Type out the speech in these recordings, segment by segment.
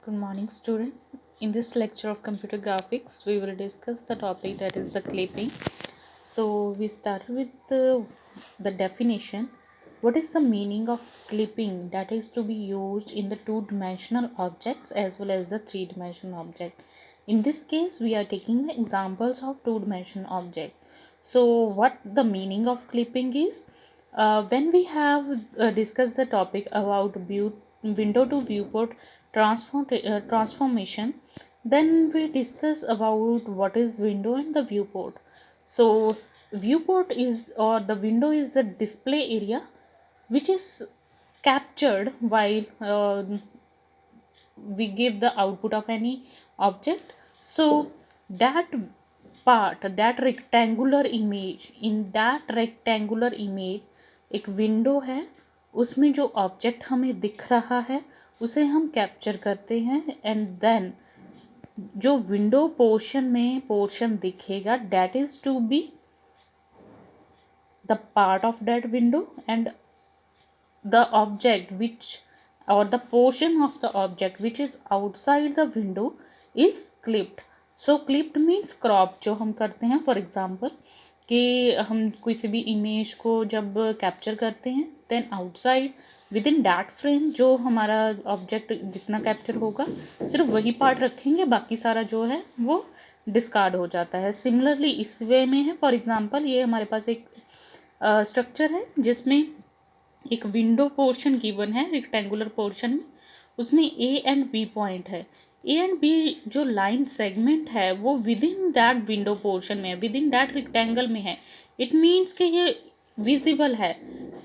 Good morning, student. In this lecture of computer graphics, we will discuss the topic that is the clipping. So we start with the definition. What is the meaning of clipping? That is to be used in the two-dimensional objects as well as the three-dimensional object. In this case, we are taking the examples of two-dimensional objects. So what the meaning of clipping is? When we have discussed the topic about window to viewport transformation, then we discuss about what is window and the viewport. So viewport is, or the window is, a display area which is captured while we give the output of any object. So that part, that rectangular image, in that rectangular image एक window है, उसमें जो object हमें दिख रहा है उसे हम कैप्चर करते हैं एंड देन जो विंडो पोर्शन में पोर्शन दिखेगा that is to be the part of that window, and the object which, or the portion of the object which is outside the window is clipped. So clipped means crop जो हम करते हैं. For example कि हम किसी भी image को जब कैप्चर करते हैं then outside within that frame जो हमारा ऑब्जेक्ट जितना कैप्चर होगा सिर्फ वही पार्ट रखेंगे, बाकी सारा जो है वो डिस्कार्ड हो जाता है. सिमिलरली इस वे में है. फॉर एग्जाम्पल ये हमारे पास एक स्ट्रक्चर है जिसमें एक विंडो पोर्शन गिवन है रेक्टेंगुलर पोर्शन में, उसमें ए एंड बी पॉइंट है. ए एंड बी जो लाइन सेगमेंट है वो with in that window portion में है, विद इन दैट रेक्टेंगल में है. इट मीन्स कि ये विजिबल है.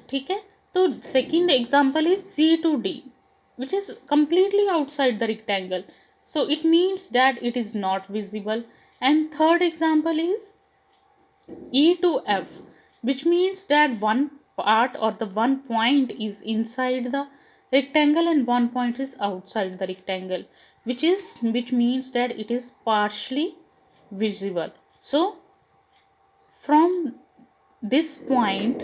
ठीक है. तो second example is C to D which is completely outside the rectangle, so it means that it is not visible. And third example is E to F, which means that one part or the one point is inside the rectangle and one point is outside the rectangle, which means that it is partially visible. So from this point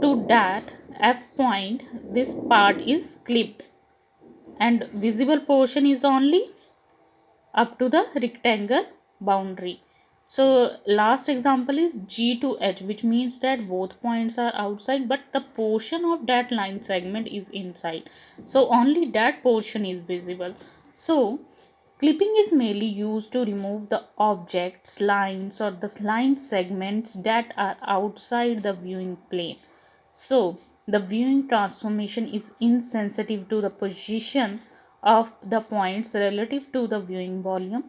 to that F point, this part is clipped and visible portion is only up to the rectangle boundary. So last example is G to H, which means that both points are outside but the portion of that line segment is inside, so only that portion is visible. So clipping is mainly used to remove the objects, lines or the line segments that are outside the viewing plane. So the viewing transformation is insensitive to the position of the points relative to the viewing volume,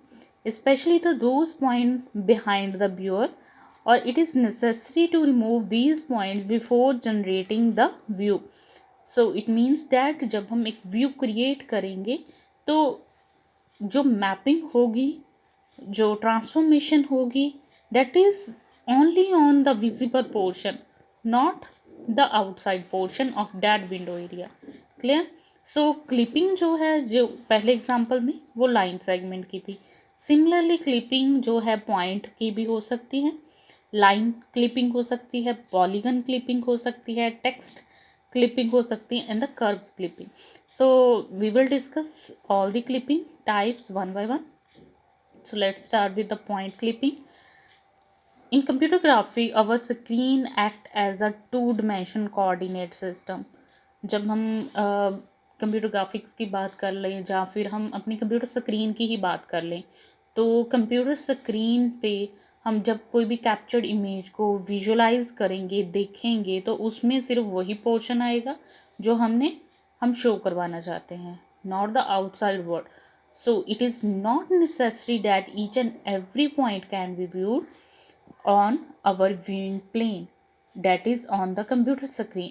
especially to those points behind the viewer, or it is necessary to remove these points before generating the view. So it means that जब हम एक view create करेंगे तो जो mapping होगी, जो transformation होगी, that is only on the visible portion, not the outside portion of that window area. Clear? So clipping जो है, जो पहले एग्जांपल में वो लाइन सेगमेंट की थी. सिमिलरली क्लिपिंग जो है पॉइंट की भी हो सकती है, लाइन क्लिपिंग हो सकती है, पॉलीगन क्लिपिंग हो सकती है, टेक्स्ट clipping हो सकती है, and the curve clipping. So we will discuss all the clipping types one by one. So let's start with the point clipping. In computer graphic, our screen act as a two-dimension coordinate system. जब हम computer graphics की बात कर लें या फिर हम अपनी कंप्यूटर स्क्रीन की ही बात कर लें, तो कंप्यूटर स्क्रीन पे हम जब कोई भी कैप्चर्ड इमेज को विजुलाइज करेंगे, देखेंगे, तो उसमें सिर्फ वही पोर्शन आएगा जो हम शो करवाना चाहते हैं, not the outside world. So it is not necessary that each and every point can be viewed on our viewing plane, that is on the computer screen.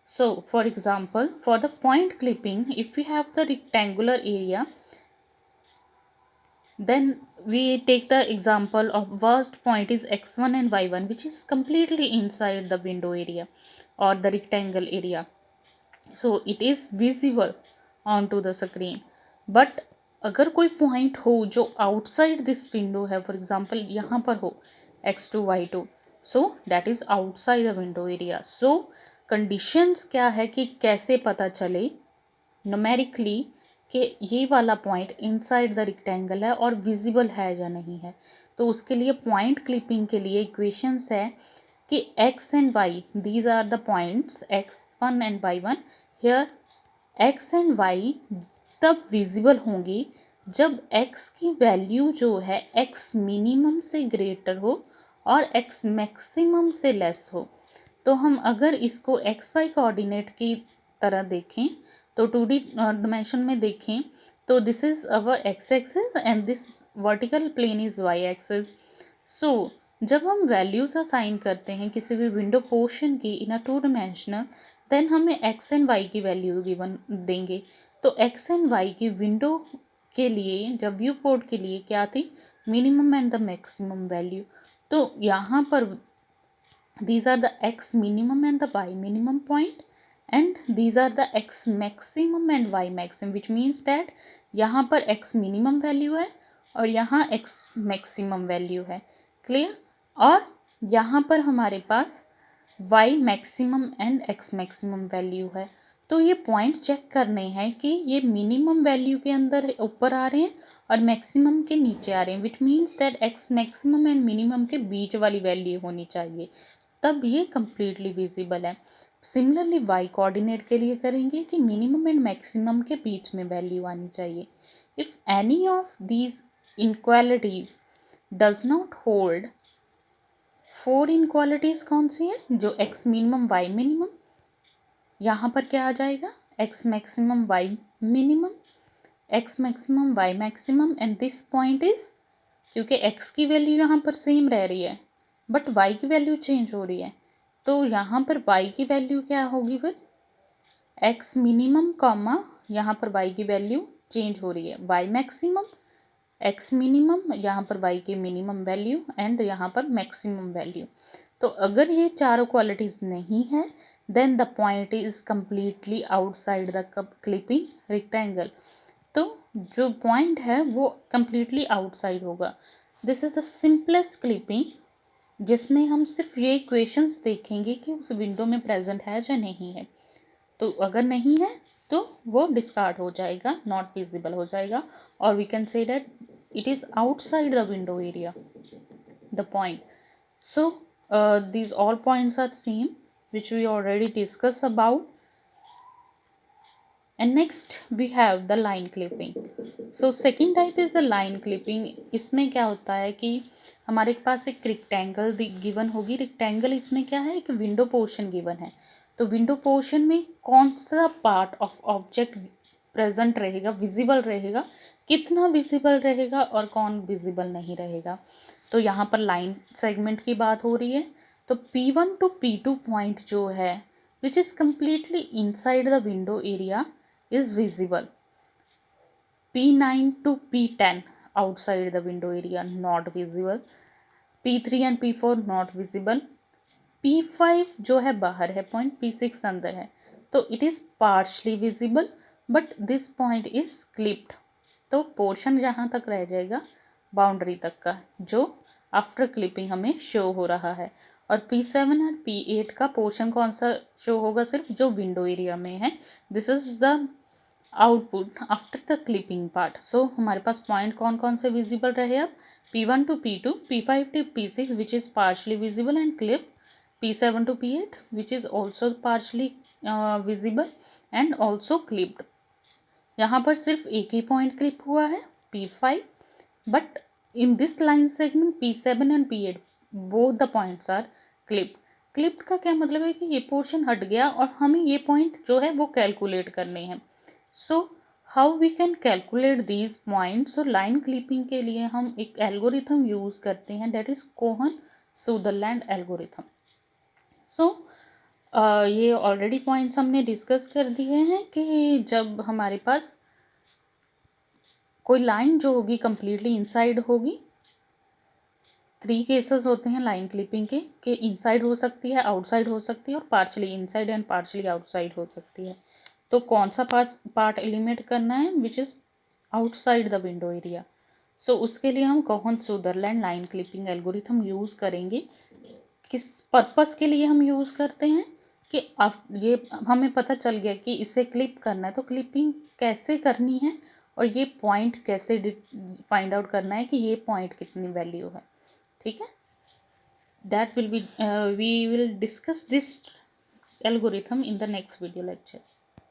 So for example, for the point clipping, if we have the rectangular area, then we take the example of worst point is x1 and y1, which is completely inside the window area or the rectangle area, so it is visible onto the screen. But अगर कोई point हो जो outside this window है, for example यहाँ पर हो x2 y2, so that is outside the window area. So conditions क्या है कि कैसे पता चले न्यूमेरिकली कि ये वाला पॉइंट इनसाइड द रेक्टेंगल है और विजिबल है या नहीं है। तो उसके लिए पॉइंट क्लिपिंग के लिए इक्वेशंस है कि x and y, these are the points x1 and y1। Here x and y तब विजिबल होंगी जब x की वैल्यू जो है x मिनिमम से ग्रेटर हो और x मैक्सिमम से लेस हो। तो हम अगर इसको एक्स वाई कोऑर्डिनेट की तरह देखें, तो 2D डिमेंशन में देखें, तो this is our X axis and this vertical plane is Y axis. So जब हम वैल्यूज़ असाइन करते हैं किसी भी विंडो पोर्शन की इन अ 2 डिमेंशनल, देन हमें एक्स एंड वाई की वैल्यू गिवन देंगे। तो एक्स एंड वाई की विंडो के लिए, जब व्यू पोर्ट के लिए क्या थी, minimum and the maximum value. तो यहाँ पर these are the x minimum and the y minimum point, and these are the x maximum and y maximum, which means that यहाँ पर x minimum value है और यहाँ x maximum value है। Clear? और यहाँ पर हमारे पास y maximum and x maximum value है। तो ये पॉइंट चेक करने हैं कि ये मिनिमम वैल्यू के अंदर ऊपर आ रहे हैं और मैक्सिमम के नीचे आ रहे हैं, which means that x maximum and minimum के बीच वाली वैल्यू होनी चाहिए, तब ये कम्प्लीटली विजिबल है। सिमिलरली वाई कोऑर्डिनेट के लिए करेंगे कि मिनिमम एंड मैक्सिमम के बीच में वैल्यू आनी चाहिए। If any of these inequalities does not hold, 4 inequalities कौन सी है, जो एक्स मिनिमम वाई मिनिमम, यहाँ पर क्या आ जाएगा, X maximum Y minimum, X maximum Y maximum, and this point is, क्योंकि एक्स की वैल्यू यहाँ पर सेम रह रही है बट y की वैल्यू चेंज हो रही है, तो यहाँ पर y की वैल्यू क्या होगी फिर, x मिनिमम कॉमा, यहाँ पर y की वैल्यू चेंज हो रही है, y मैक्सिमम, x मिनिमम, यहाँ पर y की मिनिमम वैल्यू एंड यहाँ पर मैक्सिमम वैल्यू। तो अगर ये चारों क्वालिटीज़ नहीं है, then the point is completely outside the clipping rectangle. तो जो पॉइंट है वो कम्प्लीटली आउटसाइड होगा। This is the simplest clipping, जिसमें हम सिर्फ ये इक्वेशंस देखेंगे कि उस विंडो में प्रेजेंट है या नहीं है। तो अगर नहीं है तो वो डिस्कार्ड हो जाएगा, नॉट विजिबल हो जाएगा, और we can say that it is outside the window area, the point. So these all points are same, which we already discussed about. And next we have the line clipping. So second type is the line clipping. इसमें क्या होता है कि हमारे पास एक rectangle given होगी, rectangle इसमें क्या है, एक विंडो पोर्शन गिवन है। तो विंडो पोर्शन में कौन सा पार्ट ऑफ ऑब्जेक्ट प्रेजेंट रहेगा, विजिबल रहेगा, कितना विजिबल रहेगा और कौन विजिबल नहीं रहेगा। तो यहाँ पर लाइन सेगमेंट की बात हो रही है। तो P1 to P2 पॉइंट जो है which is completely inside the window area is visible. P9 to P10 outside the window area not visible. P3 and P4 not visible. P5 जो है बाहर है पॉइंट, P6 अंदर है, तो it is partially visible but this point is clipped. तो portion यहाँ तक रह जाएगा बाउंड्री तक का, जो आफ्टर क्लिपिंग हमें शो हो रहा है। और P7 और P8 का पोर्शन कौन सा शो होगा, सिर्फ जो विंडो एरिया में है। This is the output after the clipping part. So हमारे पास पॉइंट कौन कौन से विजिबल रहे अब, P1 to P2, P5 to P6 which is partially visible and clip, P7 to P8 which is also partially visible and also clipped. यहाँ पर सिर्फ एक ही पॉइंट क्लिप हुआ है P5, but in this line segment P7 and P8 both the points are clipped. Clipped का क्या मतलब है कि ये पोर्शन हट गया और हमें ये पॉइंट जो है वो कैलकुलेट करने हैं। So how we can calculate these points. और लाइन क्लिपिंग के लिए हम एक एल्गोरिथम यूज़ करते हैं, that is Cohen Sutherland algorithm. So ये ऑलरेडी पॉइंट्स हमने डिस्कस कर दिए हैं कि जब हमारे पास कोई लाइन जो होगी कम्प्लीटली इनसाइड होगी, 3 केसेस होते हैं लाइन क्लिपिंग के, कि इनसाइड हो सकती है, आउटसाइड हो सकती है और partially inside and partially outside हो सकती है। तो कौन सा पार्ट एलिमिनेट करना है, which is outside the window area. So उसके लिए हम Cohen Sutherland line clipping algorithm use करेंगे। किस पर्पस के लिए हम यूज़ करते हैं, कि अब ये हमें पता चल गया कि इसे क्लिप करना है, तो क्लिपिंग कैसे करनी है और ये पॉइंट कैसे फाइंड आउट करना है कि ये पॉइंट कितनी वैल्यू है, ठीक है। That will be we will discuss this algorithm in the next video lecture.